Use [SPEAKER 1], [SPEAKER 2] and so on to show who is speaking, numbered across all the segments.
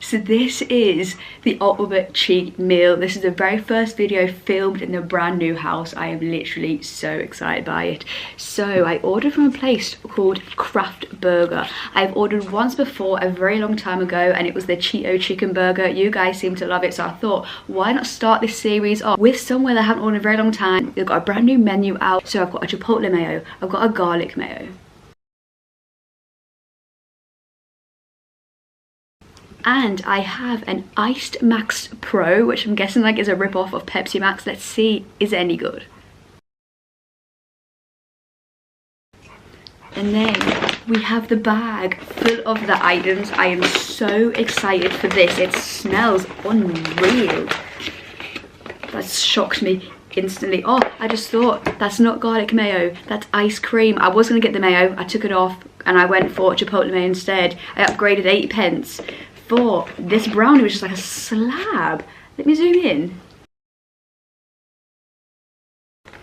[SPEAKER 1] So this is the ultimate cheat meal. This is the very first video filmed in the brand new house. I am literally so excited by it. So I ordered from a place called Craft Burger. I've ordered once before a very long time ago, and it was the Cheeto chicken burger. You guys seem to love it, so I thought, why not start this series off with somewhere that I haven't ordered in a very long time. They've got a brand new menu out. So I've got a chipotle mayo, I've got a garlic mayo, and I have an Iced Max Pro, which I'm guessing like is a rip-off of Pepsi Max. Let's see, is it any good? And then we have the bag full of the items. I am so excited for this. It smells unreal. That shocked me instantly. Oh, I just thought, that's not garlic mayo, that's ice cream. I was gonna get the mayo, I took it off and I went for chipotle mayo instead. I upgraded 80 pence for this brownie, which is like a slab. Let me zoom in.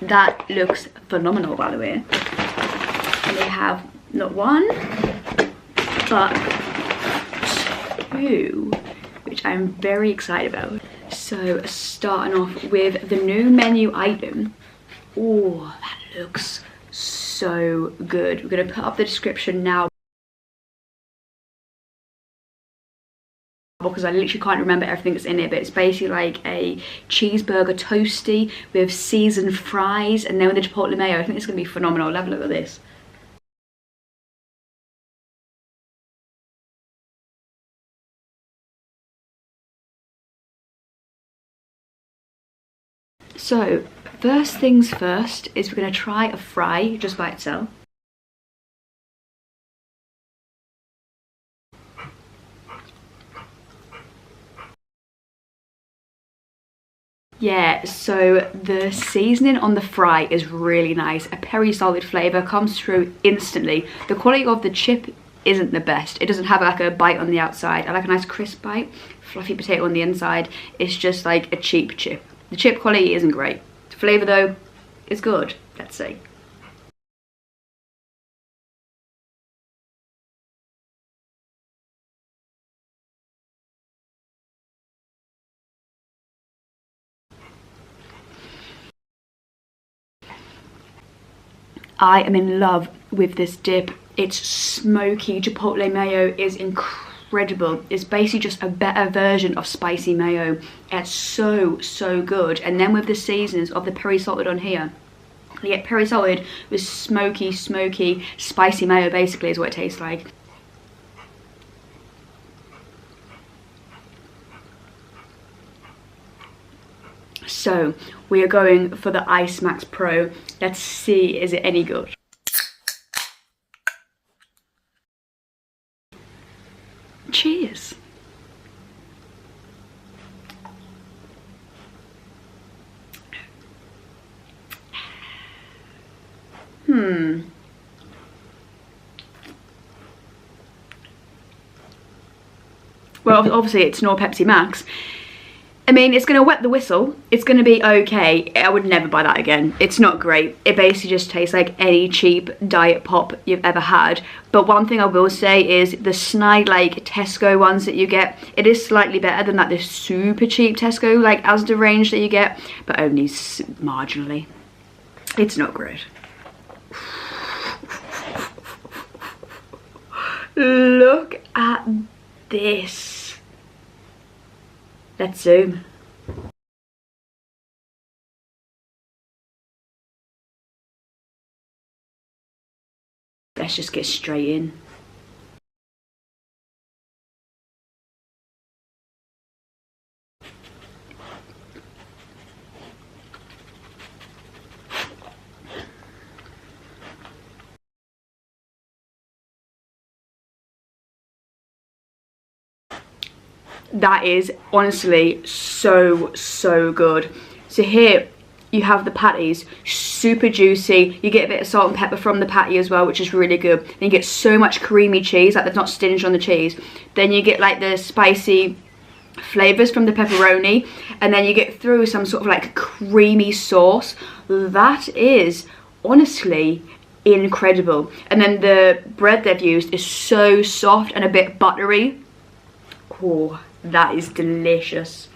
[SPEAKER 1] That looks phenomenal, by the way. And they have not one, but two, which I'm very excited about. So starting off with the new menu item. Oh, that looks so good. We're gonna put up the description now, because I literally can't remember everything that's in it, but it's basically like a cheeseburger toasty with seasoned fries and then with the chipotle mayo. I think it's gonna be phenomenal. Have a look at this. So first things first is we're gonna try a fry just by itself. Yeah, so the seasoning on the fry is really nice. A peri solid flavour comes through instantly. The quality of the chip isn't the best. It doesn't have like a bite on the outside. I like a nice crisp bite, fluffy potato on the inside. It's just like a cheap chip. The chip quality isn't great. The flavour though is good, let's say. I am in love with this dip. It's smoky. Chipotle mayo is incredible. It's basically just a better version of spicy mayo. It's so good. And then with the seasonings of the peri salted on here, you get peri salted with smoky spicy mayo, basically is what it tastes like. So we are going for the Ice Max Pro. Let's see, is it any good? Cheers. Well, obviously it's no Pepsi Max. I mean, it's going to wet the whistle. It's going to be okay. I would never buy that again. It's not great. It basically just tastes like any cheap diet pop you've ever had. But one thing I will say is the snide like Tesco ones that you get, it is slightly better than like the super cheap Tesco like Asda range that you get, but only marginally. It's not great. Look at this. Let's zoom. Let's just get straight in. That is honestly so good. So here you have the patties, super juicy. You get a bit of salt and pepper from the patty as well, which is really good. And you get so much creamy cheese, like there's not stinged on the cheese. Then you get like the spicy flavors from the pepperoni, and then you get through some sort of like creamy sauce. That is honestly incredible. And then the bread they've used is so soft and a bit buttery. Oh, that is delicious.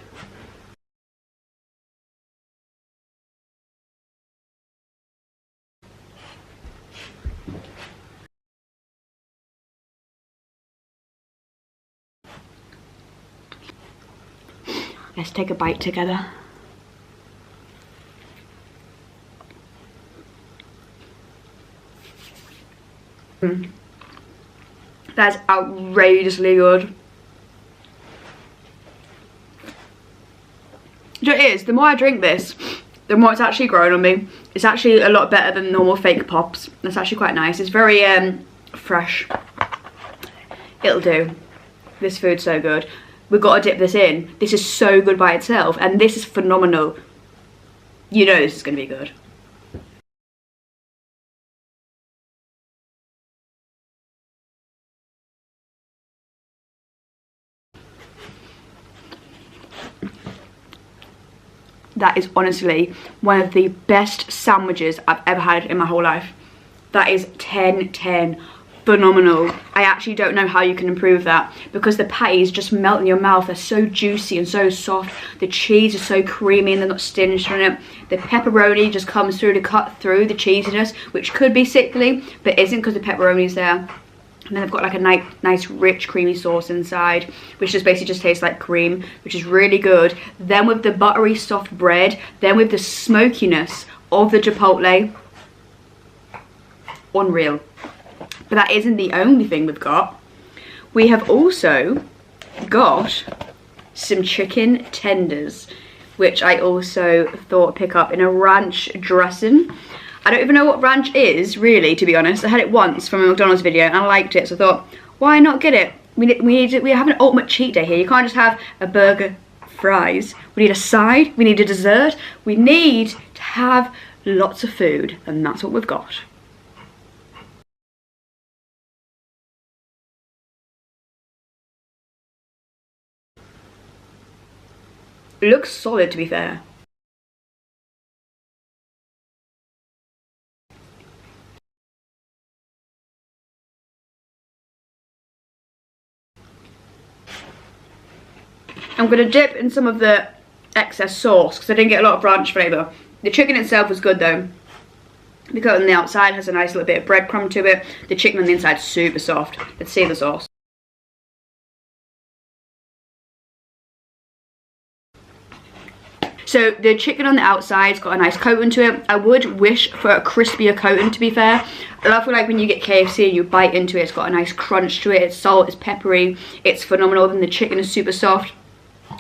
[SPEAKER 1] Let's take a bite together. That's outrageously good. You know what it is? The more I drink this, the more it's actually growing on me. It's actually a lot better than normal fake pops. That's actually quite nice. It's very fresh. It'll do. This food's so good. We've got to dip this in. This is so good by itself, and this is phenomenal. You know this is going to be good. That is honestly one of the best sandwiches I've ever had in my whole life. That is 10/10. Phenomenal. I actually don't know how you can improve that, because the patties just melt in your mouth. They're so juicy and so soft. The cheese is so creamy and they're not stinged on it. The pepperoni just comes through to cut through the cheesiness, which could be sickly, but isn't, because the pepperoni's there. And then they've got like a nice rich creamy sauce inside, which just basically just tastes like cream, which is really good. Then with the buttery soft bread, then with the smokiness of the chipotle, unreal. But that isn't the only thing we've got. We have also got some chicken tenders, which I also thought pick up in a ranch dressing. I don't even know what ranch is, really, to be honest. I had it once from a McDonald's video and I liked it, so I thought, why not get it? We have an ultimate cheat day here. You can't just have a burger, fries. We need a side, we need a dessert. We need to have lots of food, and that's what we've got. It looks solid, to be fair. I'm going to dip in some of the excess sauce, because I didn't get a lot of ranch flavour. The chicken itself was good though. The coat on the outside has a nice little bit of breadcrumb to it. The chicken on the inside is super soft. Let's see the sauce. So the chicken on the outside's got a nice coating to it. I would wish for a crispier coating, to be fair. I love like when you get KFC and you bite into it, it's got a nice crunch to it. It's salt, it's peppery, it's phenomenal. Then the chicken is super soft.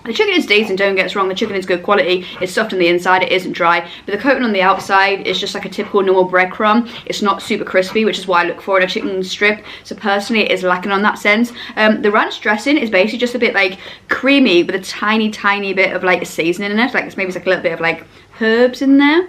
[SPEAKER 1] The chicken is decent, don't get us wrong, the chicken is good quality. It's soft on the inside, it isn't dry. But the coating on the outside is just like a typical normal breadcrumb. It's not super crispy, which is what I look for in a chicken strip. So personally, it is lacking on that sense. The ranch dressing is basically just a bit like creamy with a tiny bit of like a seasoning in it. Like it's maybe like a little bit of like herbs in there.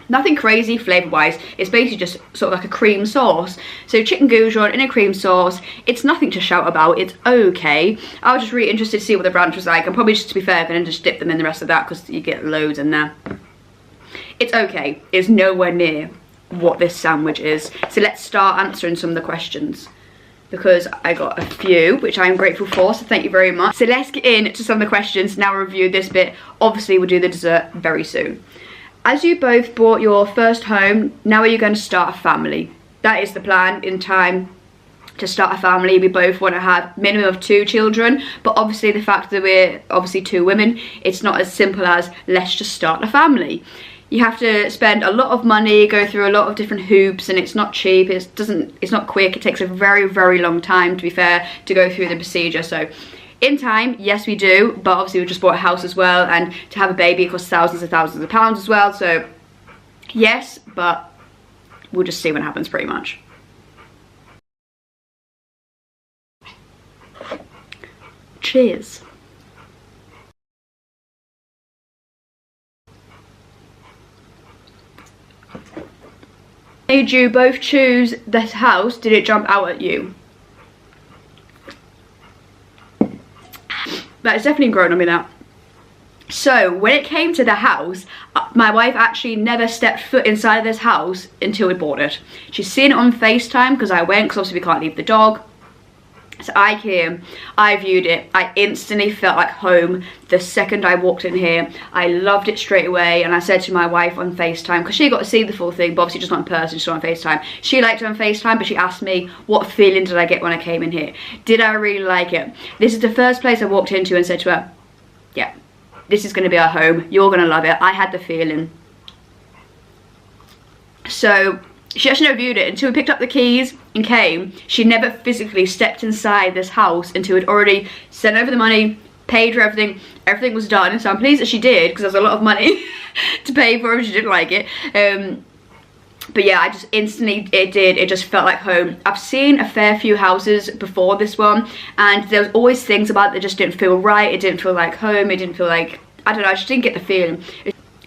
[SPEAKER 1] Nothing crazy flavour wise, it's basically just sort of like a cream sauce. So chicken goujon in a cream sauce, it's nothing to shout about, it's okay. I was just really interested to see what the ranch was like. I'm probably, just to be fair, going to just dip them in the rest of that, because you get loads in there. It's okay, it's nowhere near what this sandwich is. So let's start answering some of the questions, because I got a few, which I'm grateful for, so thank you very much. So let's get into some of the questions, now review this bit. Obviously we'll do the dessert very soon. As you both bought your first home, now are you going to start a family? That is the plan in time to start a family. We both want to have minimum of 2 children, but obviously the fact that we're obviously 2 women, it's not as simple as let's just start a family. You have to spend a lot of money, go through a lot of different hoops, and it's not cheap, it's not quick, it takes a very long time, to be fair, to go through the procedure. So in time, yes we do, but obviously we just bought a house as well, and to have a baby it costs thousands and thousands of pounds as well, so yes, but we'll just see what happens pretty much. Cheers. Made you both choose this house, did it jump out at you? That has definitely grown on me, that. So when it came to the house, my wife actually never stepped foot inside of this house until we bought it. She's seen it on FaceTime because I went, because obviously we can't leave the dog. So I came, I viewed it, I instantly felt like home the second I walked in here. I loved it straight away, and I said to my wife on FaceTime, because she got to see the full thing, but obviously just not in person, just on FaceTime. She liked it on FaceTime, but she asked me, what feeling did I get when I came in here? Did I really like it? This is the first place I walked into and said to her, yeah, this is going to be our home, you're going to love it. I had the feeling. So she actually never viewed it until we picked up the keys and came. She never physically stepped inside this house until we'd already sent over the money, paid her everything. Everything was done. So I'm pleased that she did, because there's a lot of money to pay for if she didn't like it. But yeah, I just instantly, it just felt like home. I've seen a fair few houses before this one, and there was always things about it that just didn't feel right. It didn't feel like home. It didn't feel like, I don't know, I just didn't get the feeling.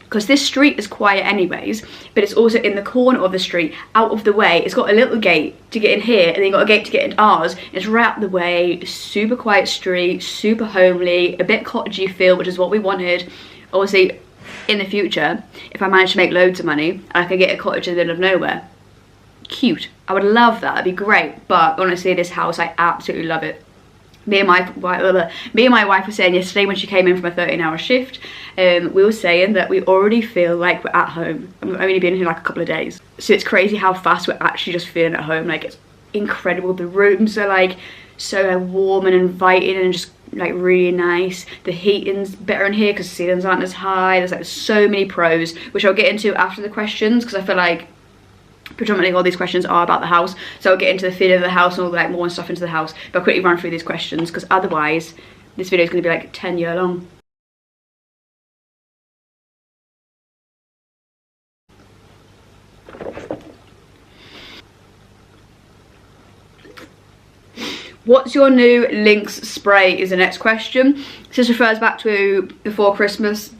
[SPEAKER 1] Because this street is quiet anyways, but it's also in the corner of the street, out of the way. It's got a little gate to get in here, and then you've got a gate to get into ours. It's right out the way, super quiet street, super homely, a bit cottagey feel, which is what we wanted. Obviously, in the future, if I manage to make loads of money, I could get a cottage in the middle of nowhere. Cute. I would love that, that'd be great. But honestly, this house, I absolutely love it. Me and my wife were saying yesterday when she came in from a 13-hour shift, we were saying that we already feel like we're at home. We've only been here like a couple of days. So it's crazy how fast we're actually just feeling at home. Like, it's incredible. The rooms are like so warm and inviting and just like really nice. The heating's better in here because the ceilings aren't as high. There's like so many pros, which I'll get into after the questions, because I feel like predominantly all these questions are about the house, so I'll get into the feeling of the house and all like more stuff into the house, but I'll quickly run through these questions because otherwise this video is going to be like 10-year long. What's your new Lynx spray is the next question. This refers back to before Christmas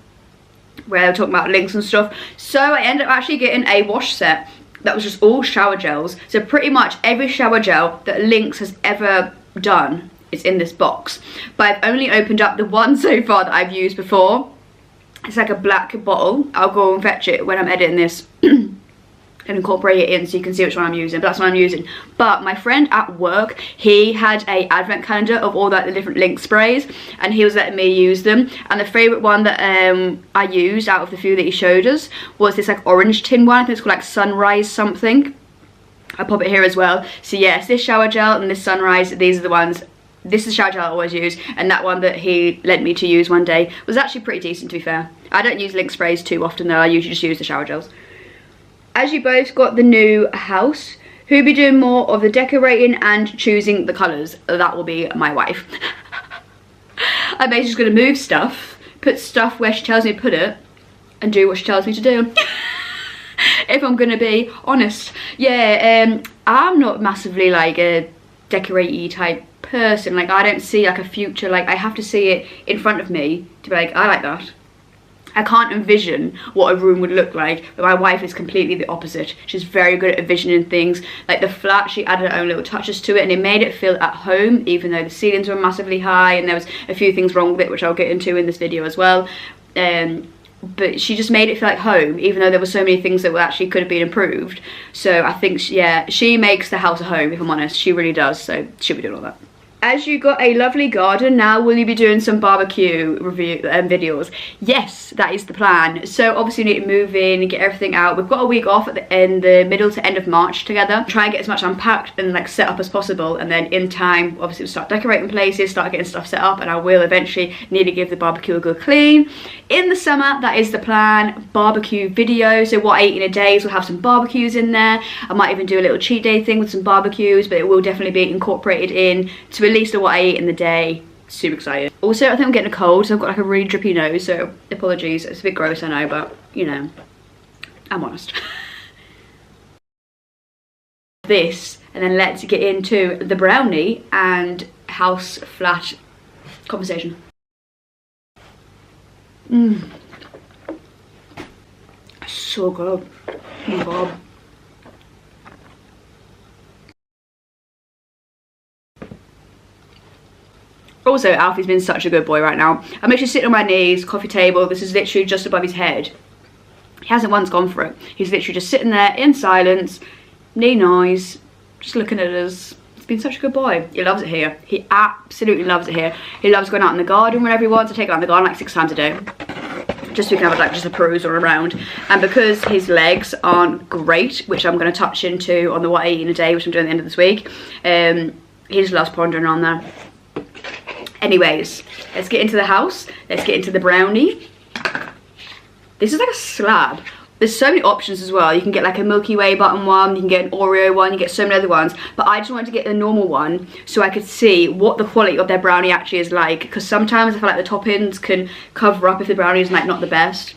[SPEAKER 1] where they were talking about Lynx and stuff. So I ended up actually getting a wash set that was just all shower gels. So pretty much every shower gel that Lynx has ever done is in this box. But I've only opened up the one so far that I've used before. It's like a black bottle. I'll go and fetch it when I'm editing this and incorporate it in so you can see which one I'm using. But that's what I'm using. But my friend at work, he had a advent calendar of all the different Lynx sprays, and he was letting me use them. And the favourite one that I used out of the few that he showed us was this like orange tin one. I think it's called like Sunrise something. I'll pop it here as well. So yes, this shower gel and this Sunrise, these are the ones. This is the shower gel I always use, and that one that he led me to use one day was actually pretty decent, to be fair. I don't use Lynx sprays too often though. I usually just use the shower gels. As you both got the new house, who'll be doing more of the decorating and choosing the colours? That will be my wife. I'm basically just going to move stuff, put stuff where she tells me to put it, and do what she tells me to do. If I'm going to be honest. Yeah, I'm not massively like a decorate-y type person. Like, I don't see like a future, like I have to see it in front of me to be like, I like that. I can't envision what a room would look like, but my wife is completely the opposite. She's very good at envisioning things. Like the flat, she added her own little touches to it, and it made it feel at home, even though the ceilings were massively high and there was a few things wrong with it, which I'll get into in this video as well. But she just made it feel like home, even though there were so many things that were actually could have been improved. So I think, yeah, she makes the house a home, if I'm honest. She really does, so she'll be doing all that. As you got a lovely garden, now will you be doing some barbecue review videos? Yes, that is the plan. So obviously we need to move in, get everything out. We've got a week off in the middle to end of March together. Try and get as much unpacked and like set up as possible, and then in time, obviously we'll start decorating places, start getting stuff set up, and I will eventually need to give the barbecue a good clean. In the summer, that is the plan, barbecue video. So what I eat in a day, so we'll have some barbecues in there. I might even do a little cheat day thing with some barbecues, but it will definitely be incorporated in to at least what I eat in the day. Super excited. Also, I think I'm getting a cold, so I've got like a really drippy nose, so apologies. It's a bit gross, I know, but you know, I'm honest. This, and then let's get into the brownie and house flat conversation. So good. Oh my god. Also, Alfie's been such a good boy right now. I'm actually sitting on my knees, coffee table. This is literally just above his head. He hasn't once gone for it. He's literally just sitting there in silence, knee noise, just looking at us. been such a good boy. He loves it here. He absolutely loves it here. He loves going out in the garden whenever he wants. I take him out in the garden like 6 times a day. Just so we can have like just a peruse all around. And because his legs aren't great, which I'm going to touch into on the what I eat in a day, which I'm doing at the end of this week, he just loves pondering on there. Anyways, let's get into the house. Let's get into the brownie. This is like a slab. There's so many options as well. You can get like a Milky Way button one, you can get an Oreo one, you get so many other ones. But I just wanted to get the normal one so I could see what the quality of their brownie actually is like. Because sometimes I feel like the toppings can cover up if the brownie is like not the best.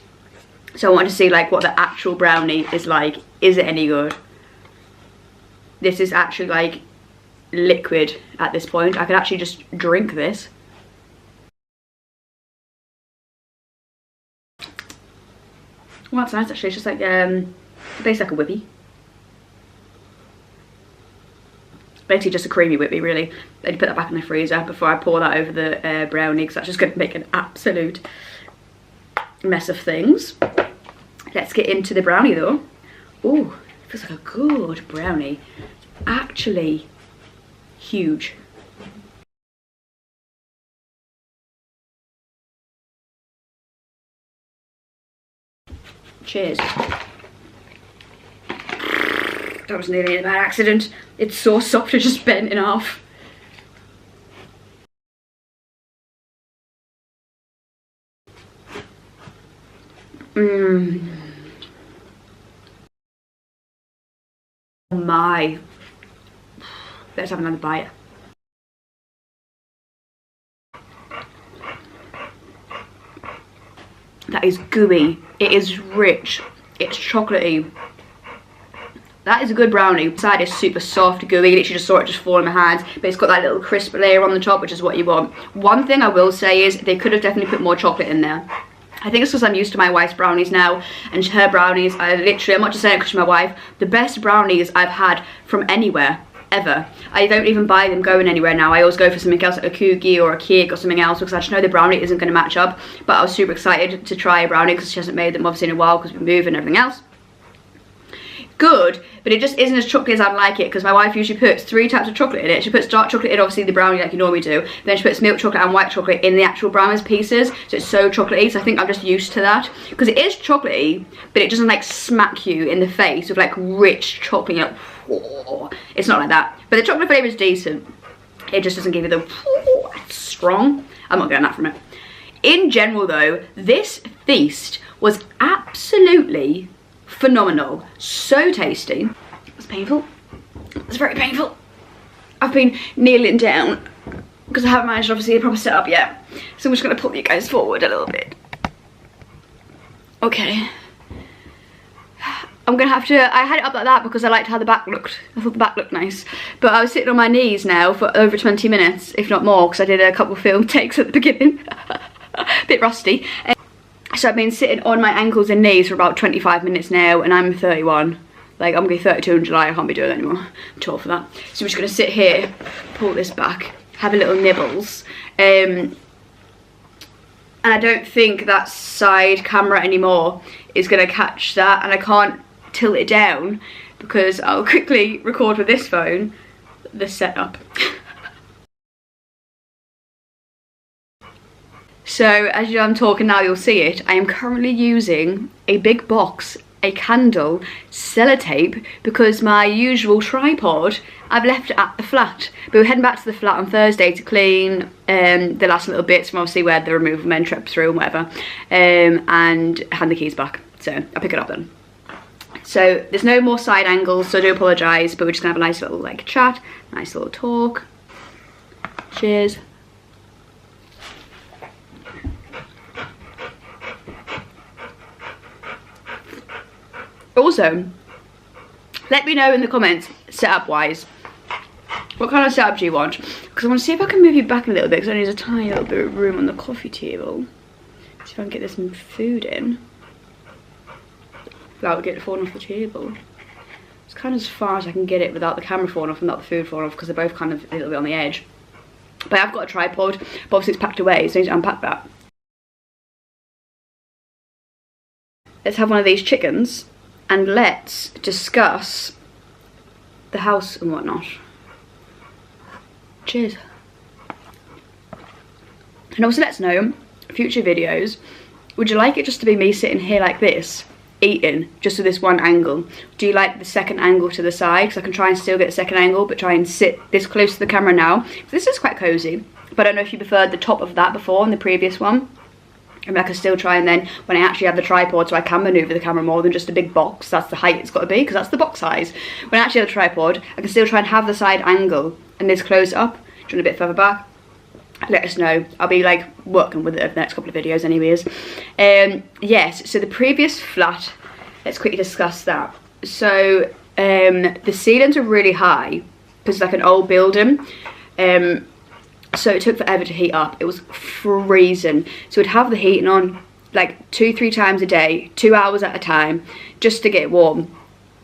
[SPEAKER 1] So I wanted to see like what the actual brownie is like. Is it any good? This is actually like liquid at this point. I could actually just drink this. Well, that's nice actually. It's just like basically like a whippy. Basically just a creamy whippy, really. Then you put that back in the freezer before I pour that over the brownie, because that's just going to make an absolute mess of things. Let's get into the brownie though. Oh, feels like a good brownie. Actually huge. Cheers. That was nearly a bad accident. It's so soft, it just bent in half. Mmm. Oh my. Let's have another bite. That is gooey. It is rich. It's chocolatey. That is a good brownie. The side is super soft, gooey. Literally just saw it just fall in my hands. But it's got that little crisp layer on the top, which is what you want. One thing I will say is they could have definitely put more chocolate in there. I think it's because I'm used to my wife's brownies now. And her brownies, I'm not just saying it because she's my wife. The best brownies I've had from anywhere. Ever. I don't even buy them going anywhere now. I always go for something else, like a cookie or a cake or something else, because I just know the brownie isn't going to match up. But I was super excited to try a brownie because she hasn't made them obviously in a while because we moved and everything else. Good, but it just isn't as chocolatey as I'd like it, because my wife usually puts 3 types of chocolate in it. She puts dark chocolate in, obviously the brownie like you normally do, then she puts milk chocolate and white chocolate in the actual brownies pieces, so it's so chocolatey. So I think I'm just used to that, because it is chocolatey, but it doesn't like smack you in the face with like rich chocolate. Like, oh, it's not like that, but the chocolate flavour is decent. It just doesn't give you the strong. I'm not getting that from it. In general though, this feast was absolutely phenomenal. So tasty. It's painful. It's very painful. I've been kneeling down because I haven't managed obviously a proper setup yet. So I'm just going to pull you guys forward a little bit. Okay. I'm going to have to, I had it up like that because I liked how the back looked. I thought the back looked nice. But I was sitting on my knees now for over 20 minutes, if not more, because I did a couple of film takes at the beginning. A bit rusty. So I've been sitting on my ankles and knees for about 25 minutes now, and I'm 31. Like, I'm going to be 32 in July. I can't be doing it anymore. I'm too old for that. So I'm just going to sit here, pull this back, have a little nibbles. And I don't think that side camera anymore is going to catch that, and I can't tilt it down because I'll quickly record with this phone the setup. So as I'm talking now, you'll see it. I am currently using a big box, a candle, sellotape, because my usual tripod I've left at the flat. But we're heading back to the flat on Thursday to clean the last little bits from obviously where the removal men tripped through and whatever, and hand the keys back. So I'll pick it up then. So there's no more side angles, so I do apologise, but we're just gonna have a nice little like chat, nice little talk. Cheers. Also, let me know in the comments, setup wise, what kind of setup do you want? Because I want to see if I can move you back a little bit, because I need a tiny little bit of room on the coffee table. See if I can get this food in without it falling off the table. It's kind of as far as I can get it without the camera falling off and not the food falling off, because they're both kind of a little bit on the edge. But I've got a tripod, but obviously it's packed away, so I need to unpack that. Let's have one of these chickens. And let's discuss the house and whatnot. Cheers. And also let us know, future videos, would you like it just to be me sitting here like this, eating, just to this one angle? Do you like the second angle to the side? Because I can try and still get the second angle, but try and sit this close to the camera now. This is quite cozy, but I don't know if you preferred the top of that before in the previous one. I mean, I can still try, and then when I actually have the tripod, so I can manoeuvre the camera more than just a big box. That's the height it's got to be, because that's the box size. When I actually have the tripod, I can still try and have the side angle and this close up. Do you want a bit further back? Let us know. I'll be like working with it over the next couple of videos anyways. Yes, so the previous flat, let's quickly discuss that. So the ceilings are really high because it's like an old building. So it took forever to heat up. It was freezing. So we'd have the heating on like 2-3 times a day, 2 hours at a time, just to get warm,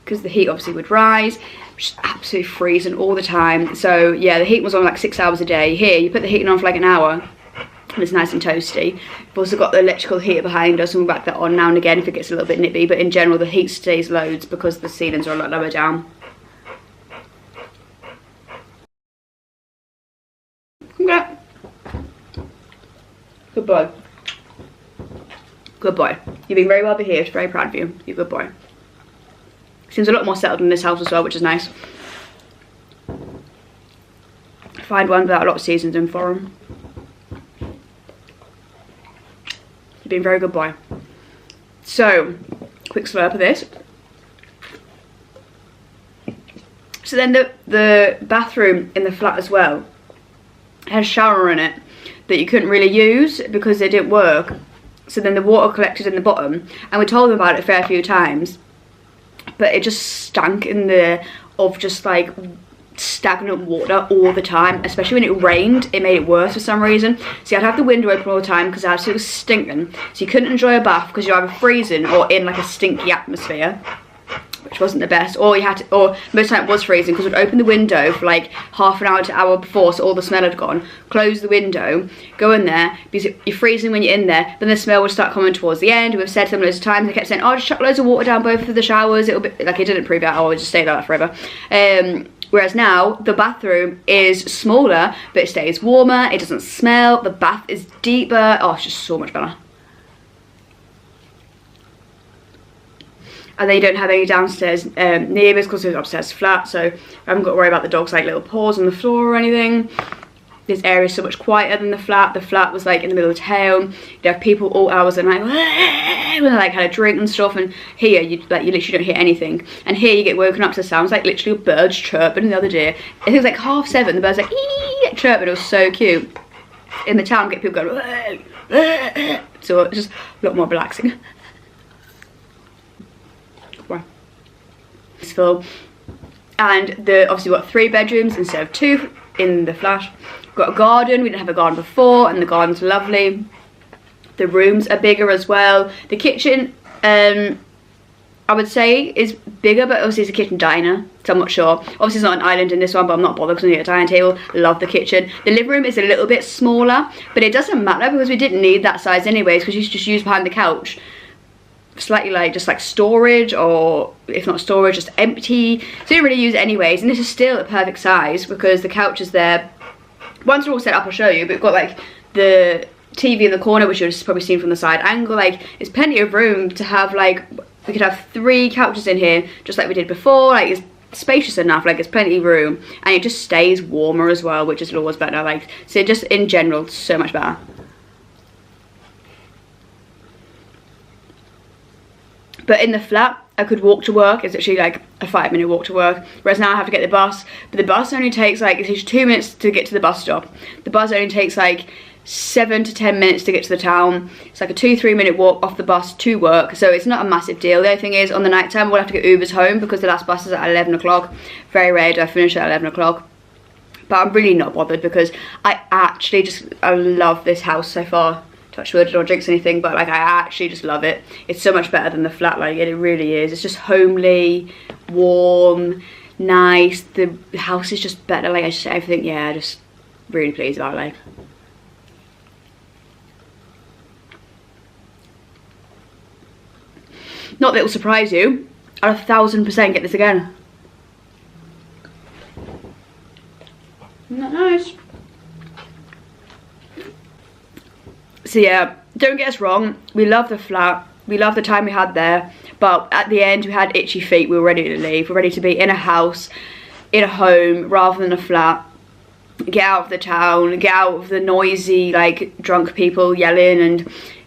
[SPEAKER 1] because the heat obviously would rise. Just absolutely freezing all the time. So yeah, the heat was on like 6 hours a day. Here, you put the heating on for like an hour, and it's nice and toasty. We've also got the electrical heater behind us, and we'll back that on now and again if it gets a little bit nippy, but in general the heat stays loads because the ceilings are a lot lower down. Yeah. Good boy. Good boy. You've been very well behaved. Very proud of you. You're a good boy. Seems a lot more settled in this house as well, which is nice. Find one without a lot of seasons in for him. You've been a very good boy. So, quick slurp of this. So then the bathroom in the flat as well had a shower in it that you couldn't really use because it didn't work. So then the water collected in the bottom, and we told them about it a fair few times, but it just stank in there of just like stagnant water all the time. Especially when it rained, it made it worse for some reason. So I'd have the window open all the time because it was stinking, so you couldn't enjoy a bath because you're either freezing or in like a stinky atmosphere, which wasn't the best. Or you had to, or most of the time it was freezing because we'd open the window for like half an hour to an hour before, so all the smell had gone, close the window, go in there, because you're freezing when you're in there, then the smell would start coming towards the end. We've said to them loads of times, they kept saying, oh, just chuck loads of water down both of the showers, it'll be, like, it didn't prove that, oh, it just stayed like that forever. Whereas now, the bathroom is smaller, but it stays warmer, it doesn't smell, the bath is deeper, oh, it's just so much better. And then you don't have any downstairs neighbours because it's upstairs flat, so I haven't got to worry about the dogs like little paws on the floor or anything. This area is so much quieter than the flat. The flat was like in the middle of town. You'd have people all hours of the night when they like had a drink and stuff, and here you literally don't hear anything. And here you get woken up to sounds like literally birds chirping. The other day, it was like 7:30, the birds like ee chirping. It was so cute. In the town, get people going, so it's just a lot more relaxing. Peaceful. And obviously we've got 3 bedrooms instead of 2 in the flat. We've got a garden. We didn't have a garden before, and the garden's lovely. The rooms are bigger as well. The kitchen, I would say, is bigger, but obviously it's a kitchen diner, so I'm not sure. Obviously it's not an island in this one, but I'm not bothered because I need a dining table. Love the kitchen. The living room is a little bit smaller, but it doesn't matter because we didn't need that size anyways, because you should just use behind the couch. Slightly like just like storage, or if not storage, just empty, so you didn't really use it anyways. And this is still a perfect size because the couch is there. Once we're all set up, I'll show you, but we've got like the TV in the corner, which you've probably seen from the side angle. Like, there's plenty of room to have, like, we could have 3 couches in here just like we did before. Like, it's spacious enough, like, there's plenty of room, and it just stays warmer as well, which is always better. Like, so just in general, so much better. But in the flat, I could walk to work. It's actually like a 5-minute walk to work. Whereas now I have to get the bus. But the bus only takes like, it takes 2 minutes to get to the bus stop. The bus only takes like 7 to 10 minutes to get to the town. It's like a 2-3 minute walk off the bus to work. So it's not a massive deal. The only thing is, on the night time, we'll have to get Ubers home because the last bus is at 11 o'clock. Very rare do I finish at 11 o'clock. But I'm really not bothered because I love this house so far. Touch wood, I don't jinx anything, but like I actually just love it. It's so much better than the flat, like it really is. It's just homely, warm, nice. The house is just better, like I just everything, yeah, just really pleased about it, like. Not that it will surprise you, I'll 1000% get this again. Isn't that nice? So yeah, don't get us wrong, we love the flat, we love the time we had there, but at the end we had itchy feet. We were ready to leave. We're ready to be in a house, in a home, rather than a flat. Get out of the town, get out of the noisy, like, drunk people yelling, and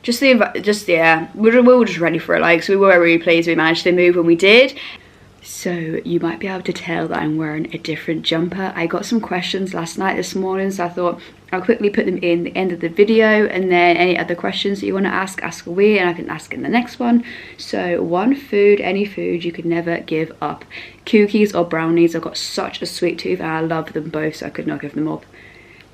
[SPEAKER 1] yeah, we were just ready for it. Like, so we were really pleased we managed to move when we did. So you might be able to tell that I'm wearing a different jumper. I got some questions last night, this morning, so I thought I'll quickly put them in the end of the video, and then any other questions that you want to ask away, and I can ask in the next one. So one food, any food you could never give up. Cookies or brownies. I've got such a sweet tooth and I love them both, so I could not give them up.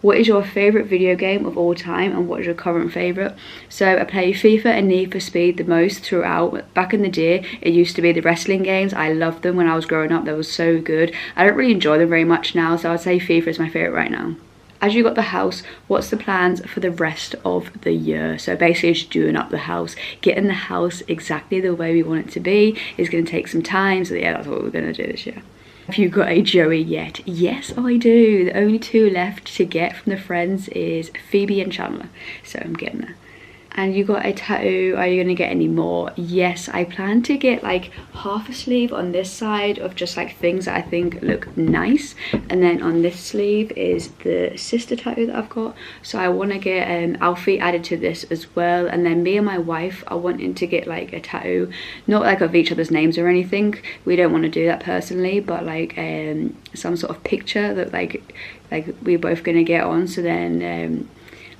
[SPEAKER 1] What is your favourite video game of all time, and what is your current favourite? So I play FIFA and Need for Speed the most throughout. Back in the day, it used to be the wrestling games. I loved them when I was growing up. They were so good. I don't really enjoy them very much now, so I'd say FIFA is my favourite right now. As you got the house, what's the plans for the rest of the year? So basically just doing up the house, getting the house exactly the way we want it to be. It's going to take some time, so yeah, that's what we're going to do this year. Have you got a Joey yet? Yes, I do. The only two left to get from the friends is Phoebe and Chandler, so I'm getting there. And you got a tattoo, are you gonna get any more? Yes, I plan to get like half a sleeve on this side of just like things that I think look nice, and then on this sleeve is the sister tattoo that I've got. So I want to get Alfie added to this as well, and then me and my wife are wanting to get like a tattoo, not like of each other's names or anything. We don't want to do that personally, but like some sort of picture that like we're both gonna get on, so then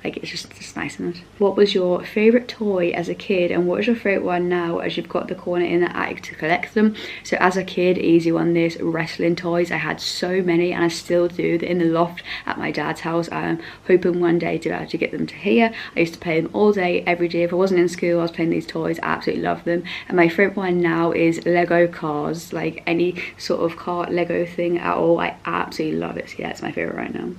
[SPEAKER 1] like it's just nice enough. What was your favourite toy as a kid, and what is your favourite one now, as you've got the corner in the attic to collect them? So as a kid, easy one, this wrestling toys. I had so many, and I still do. They're in the loft at my dad's house. I'm hoping one day to be able to get them to here. I used to play them all day, every day. If I wasn't in school, I was playing these toys. I absolutely love them. And my favourite one now is Lego cars, like any sort of car Lego thing at all. I absolutely love it. So yeah, it's my favourite right now.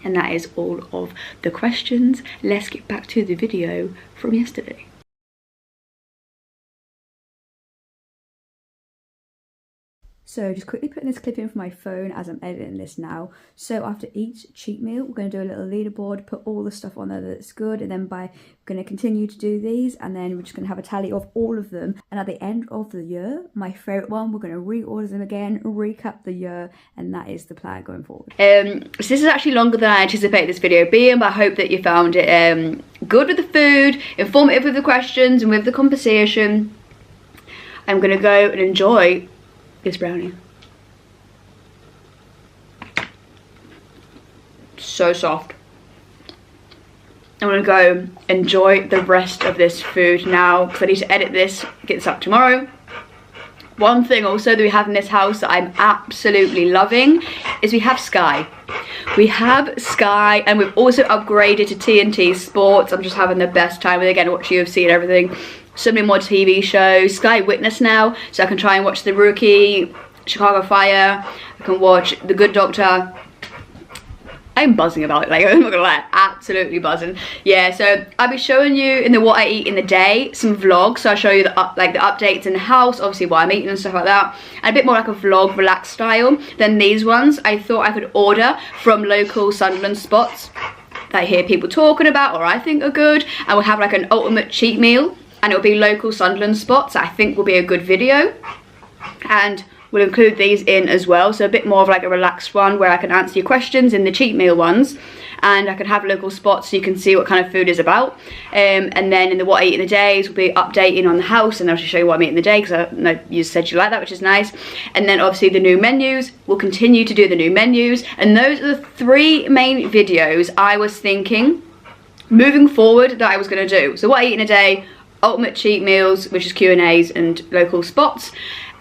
[SPEAKER 1] And that is all of the questions. Let's get back to the video from yesterday. So just quickly putting this clip in for my phone as I'm editing this now. So after each cheat meal, we're going to do a little leaderboard, put all the stuff on there that's good, and then we're going to continue to do these, and then we're just going to have a tally of all of them. And at the end of the year, my favourite one, we're going to reorder them again, recap the year, and that is the plan going forward. So this is actually longer than I anticipated this video being, but I hope that you found it good with the food, informative with the questions, and with the conversation. I'm going to go and enjoy this brownie. So soft. I'm gonna go enjoy the rest of this food now, because I need to edit this, get this up tomorrow. One thing also that we have in this house that I'm absolutely loving is we have Sky. We have Sky, and we've also upgraded to TNT Sports. I'm just having the best time with, again, watching UFC and everything. So many more TV shows. Sky Witness now, so I can try and watch The Rookie, Chicago Fire. I can watch The Good Doctor. I'm buzzing about it, like, I'm not gonna lie, absolutely buzzing. Yeah, so I'll be showing you in the what I eat in the day, some vlogs. So I'll show you the updates in the house, obviously what I'm eating and stuff like that, and a bit more like a vlog, relaxed style than these ones. I thought I could order from local Sunderland spots that I hear people talking about or I think are good, and we'll have like an ultimate cheat meal, and it'll be local Sunderland spots that I think will be a good video. And we'll include these in as well, so a bit more of like a relaxed one where I can answer your questions in the cheat meal ones, and I can have local spots so you can see what kind of food is about. And then in the what I eat in the days, we'll be updating on the house, and I'll just show you what I eat in the day, because I know you said you like that, which is nice. And then obviously the new menus, we'll continue to do the new menus, and those are the 3 main videos I was thinking moving forward that I was going to do. So what I eat in a day, ultimate cheat meals, which is Q&As and local spots,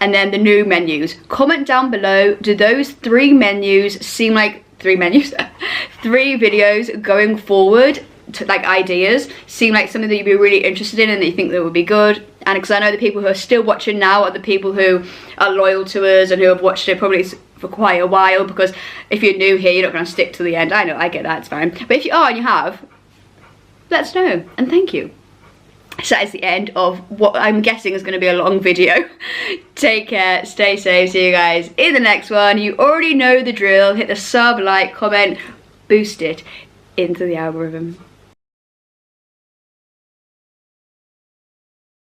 [SPEAKER 1] and then the new menus. Comment down below, do those 3 menus seem like 3 menus 3 videos going forward, to like ideas, seem like something that you'd be really interested in and that you think that would be good? And because I know the people who are still watching now are the people who are loyal to us and who have watched it probably for quite a while, because if you're new here, you're not going to stick to the end. I know, I get that, it's fine. But if you are and you have, let us know, and thank you. So that is the end of what I'm guessing is going to be a long video. Take care, stay safe, see you guys in the next one. You already know the drill. Hit the sub, like, comment, boost it into the algorithm.